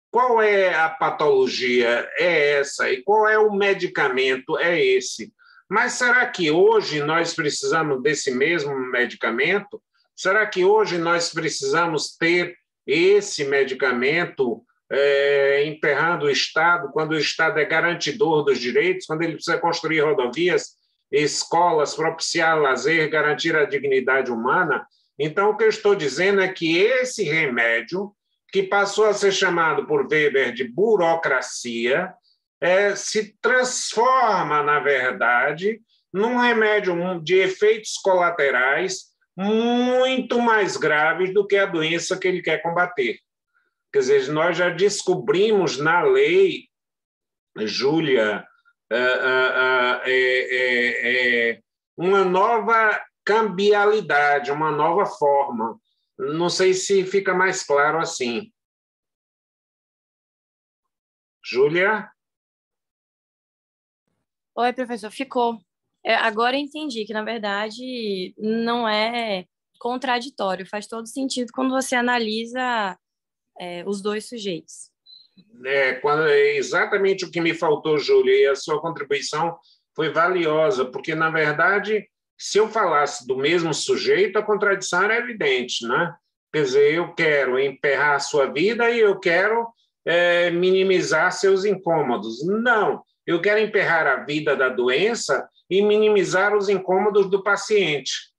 qual é a patologia? É essa. E qual é o medicamento? É esse. Mas será que hoje nós precisamos desse mesmo medicamento? Será que hoje nós precisamos ter esse medicamento emperrando o Estado, quando o Estado é garantidor dos direitos, quando ele precisa construir rodovias, escolas, propiciar lazer, garantir a dignidade humana? Então, o que eu estou dizendo é que esse remédio, que passou a ser chamado por Weber de burocracia, se transforma, na verdade, num remédio de efeitos colaterais muito mais graves do que a doença que ele quer combater. Quer dizer, nós já descobrimos na lei, Júlia, uma nova cambialidade, uma nova forma. Não sei se fica mais claro assim. Júlia? Oi, professor, ficou. Agora eu entendi que, na verdade, não é contraditório, faz todo sentido quando você analisa os dois sujeitos. É exatamente o que me faltou, Júlia, e a sua contribuição foi valiosa, porque, na verdade, se eu falasse do mesmo sujeito, a contradição era evidente, né? Quer dizer, eu quero emperrar a sua vida e eu quero minimizar seus incômodos. Não, eu quero emperrar a vida da doença e minimizar os incômodos do paciente.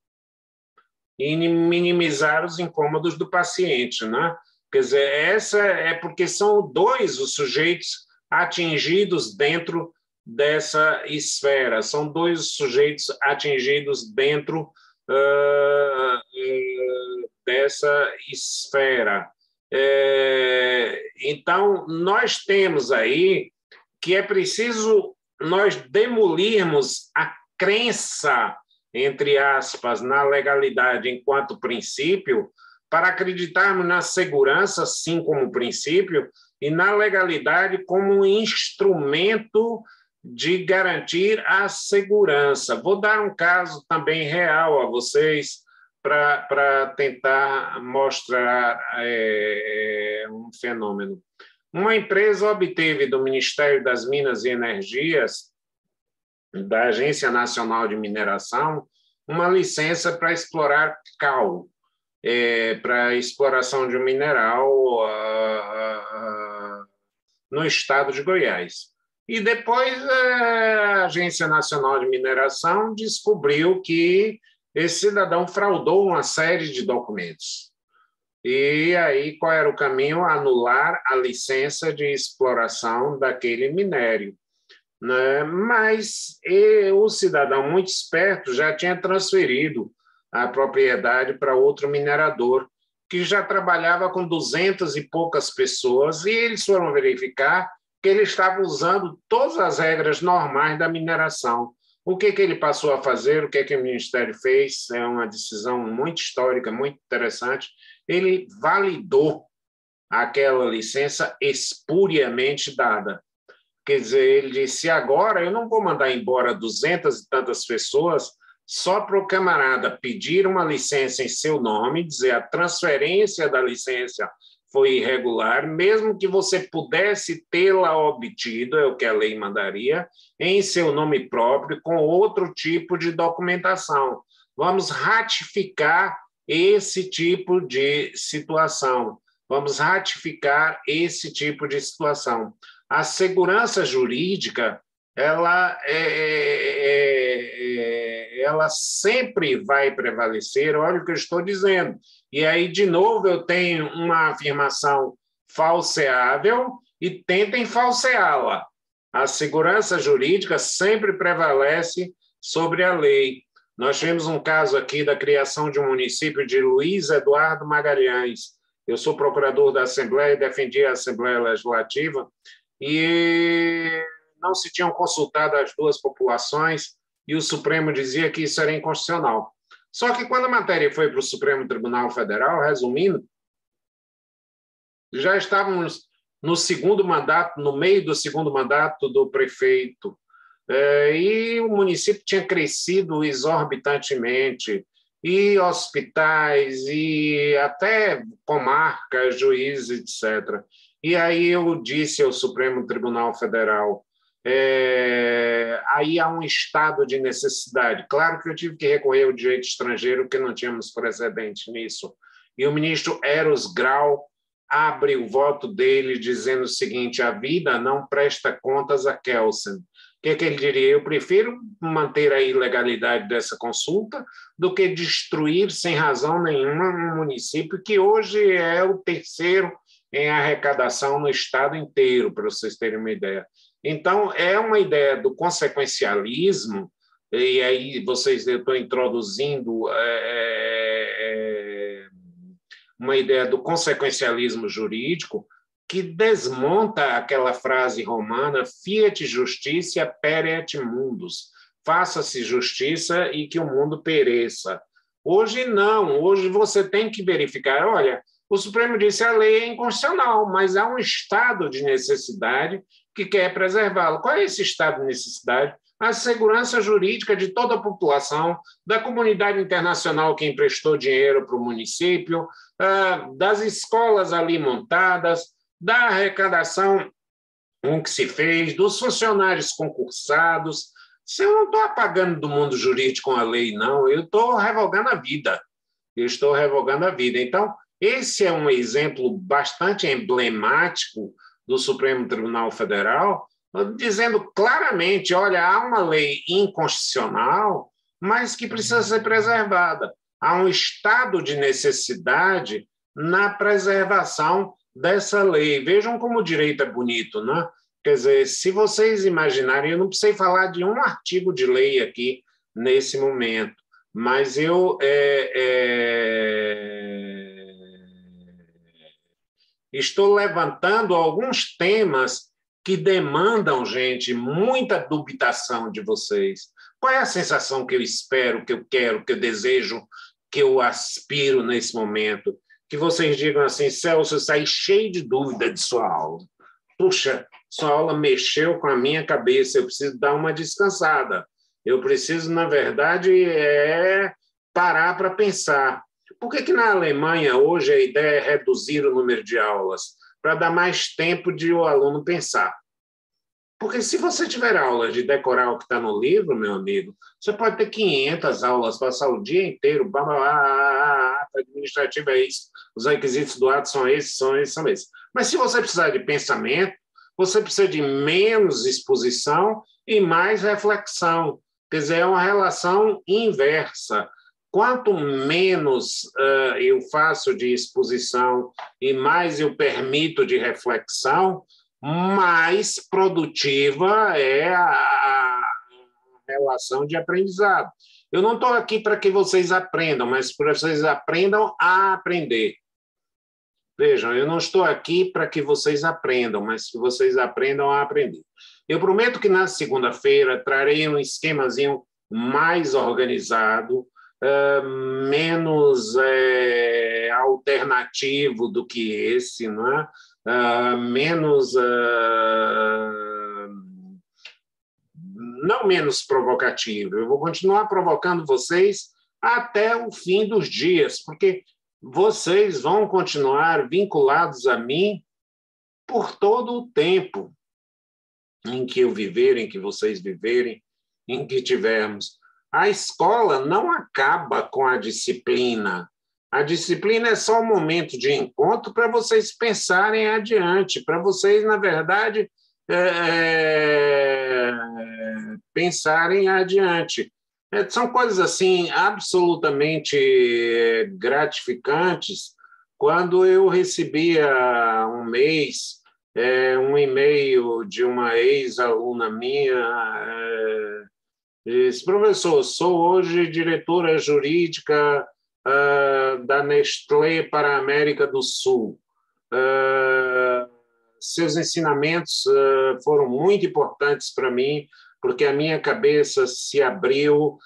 Né? Quer dizer, essa é porque são dois os sujeitos atingidos dentro dessa esfera, são dois sujeitos atingidos dentro dessa esfera. Então, nós temos aí que é preciso nós demolirmos a crença, entre aspas, na legalidade enquanto princípio, para acreditarmos na segurança, sim, como princípio, e na legalidade como um instrumento de garantir a segurança. Vou dar um caso também real a vocês para tentar mostrar um fenômeno. Uma empresa obteve do Ministério das Minas e Energias, da Agência Nacional de Mineração, uma licença para explorar cal, para exploração de um mineral no estado de Goiás. E depois a Agência Nacional de Mineração descobriu que esse cidadão fraudou uma série de documentos. E aí, qual era o caminho? Anular a licença de exploração daquele minério. Né? Mas o cidadão, muito esperto, já tinha transferido a propriedade para outro minerador, que já trabalhava com 200 e poucas pessoas, e eles foram verificar que ele estava usando todas as regras normais da mineração. O que ele passou a fazer, o que o Ministério fez, é uma decisão muito histórica, muito interessante. Ele validou aquela licença espuriamente dada. Quer dizer, ele disse, agora eu não vou mandar embora 200 e tantas pessoas só para o camarada pedir uma licença em seu nome, dizer a transferência da licença foi irregular, mesmo que você pudesse tê-la obtido, é o que a lei mandaria, em seu nome próprio, com outro tipo de documentação. Vamos ratificar esse tipo de situação. Vamos ratificar esse tipo de situação. A segurança jurídica, ela sempre vai prevalecer, olha o que eu estou dizendo. E aí, de novo, eu tenho uma afirmação falseável e tentem falseá-la. A segurança jurídica sempre prevalece sobre a lei. Nós tivemos um caso aqui da criação de um município de Luiz Eduardo Magalhães. Eu sou procurador da Assembleia e defendi a Assembleia Legislativa, e não se tinham consultado as duas populações, e o Supremo dizia que isso era inconstitucional. Só que quando a matéria foi para o Supremo Tribunal Federal, resumindo, já estávamos no segundo mandato, no meio do segundo mandato do prefeito, e o município tinha crescido exorbitantemente, e hospitais, e até comarcas, juízes, etc. E aí eu disse ao Supremo Tribunal Federal, aí há um estado de necessidade. Claro que eu tive que recorrer ao direito estrangeiro, porque não tínhamos precedente nisso. E o ministro Eros Grau abre o voto dele dizendo o seguinte, a vida não presta contas a Kelsen. O que ele diria? Eu prefiro manter a ilegalidade dessa consulta do que destruir sem razão nenhuma um município que hoje é o terceiro em arrecadação no estado inteiro, para vocês terem uma ideia. Então, é uma ideia do consequencialismo, e aí eu estou introduzindo uma ideia do consequencialismo jurídico que desmonta aquela frase romana fiat justitia pereat mundus, faça-se justiça e que o mundo pereça. Hoje não, hoje você tem que verificar, olha, o Supremo disse que a lei é inconstitucional, mas há um estado de necessidade que quer preservá-lo. Qual é esse estado de necessidade? A segurança jurídica de toda a população, da comunidade internacional que emprestou dinheiro para o município, das escolas ali montadas, da arrecadação que se fez, dos funcionários concursados. Eu não estou apagando do mundo jurídico a lei, não, eu estou revogando a vida. Eu estou revogando a vida. Então, esse é um exemplo bastante emblemático do Supremo Tribunal Federal, dizendo claramente, olha, há uma lei inconstitucional, mas que precisa ser preservada. Há um estado de necessidade na preservação dessa lei. Vejam como o direito é bonito, né? Quer dizer, se vocês imaginarem, eu não precisei falar de um artigo de lei aqui nesse momento, mas eu estou levantando alguns temas que demandam, gente, muita dubitação de vocês. Qual é a sensação que eu espero, que eu quero, que eu desejo, que eu aspiro nesse momento? que vocês digam assim, Celso, eu saí cheio de dúvida de sua aula. Puxa, sua aula mexeu com a minha cabeça, eu preciso dar uma descansada. Eu preciso, na verdade, parar para pensar. Por que na Alemanha, hoje, a ideia é reduzir o número de aulas? Para dar mais tempo de o aluno pensar. Porque se você tiver aulas de decorar o que está no livro, meu amigo, você pode ter 500 aulas, passar o dia inteiro, ato administrativo é isso, os requisitos do ato são esses, são esses, são esses. Mas se você precisar de pensamento, você precisa de menos exposição e mais reflexão. Quer dizer, é uma relação inversa. Quanto menos eu faço de exposição e mais eu permito de reflexão, mais produtiva é a relação de aprendizado. Eu não estou aqui para que vocês aprendam, mas para que vocês aprendam a aprender. Vejam, eu não estou aqui para que vocês aprendam, mas que vocês aprendam a aprender. Eu prometo que na segunda-feira trarei um esquemazinho mais organizado, menos alternativo do que esse, não é? Não menos provocativo. Eu vou continuar provocando vocês até o fim dos dias, porque vocês vão continuar vinculados a mim por todo o tempo em que eu viver, em que vocês viverem, em que tivermos. A escola não acaba com a disciplina. A disciplina é só um momento de encontro para vocês pensarem adiante, para vocês, na verdade, pensarem adiante. São coisas assim absolutamente gratificantes. Quando eu recebia um mês, um e-mail de uma ex-aluna minha, disse, professor, sou hoje diretora jurídica da Nestlé para a América do Sul. Seus ensinamentos foram muito importantes para mim, porque a minha cabeça se abriu,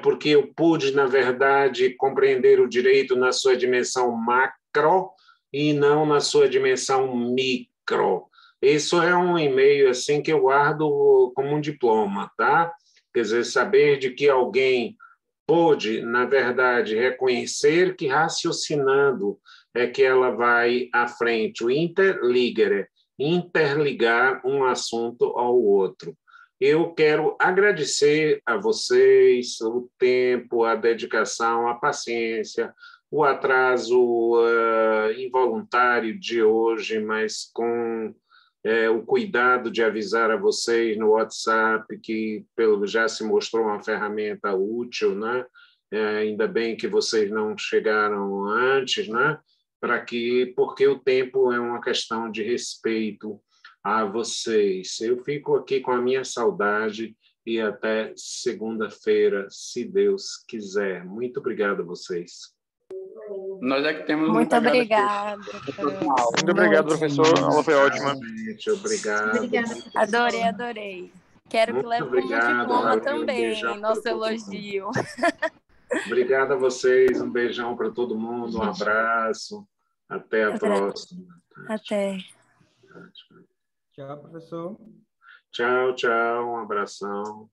porque eu pude, na verdade, compreender o direito na sua dimensão macro e não na sua dimensão micro. Isso é um e-mail assim, que eu guardo como um diploma, tá? Quer dizer, saber de que alguém pôde, na verdade, reconhecer que raciocinando é que ela vai à frente. O interligere, interligar um assunto ao outro. Eu quero agradecer a vocês o tempo, a dedicação, a paciência, o atraso involuntário de hoje, mas com o cuidado de avisar a vocês no WhatsApp, que já se mostrou uma ferramenta útil, né? Ainda bem que vocês não chegaram antes, né? Porque o tempo é uma questão de respeito a vocês. Eu fico aqui com a minha saudade e até segunda-feira, se Deus quiser. Muito obrigado a vocês. Nós é que temos Muito obrigada. Muito obrigado, professor. A aula foi ótima. Obrigado. Adorei. Quero que leve como diploma também, nosso elogio. Obrigado a vocês, um beijão para todo mundo, um abraço. Até a próxima. Até. Tchau, professor. Tchau, um abração.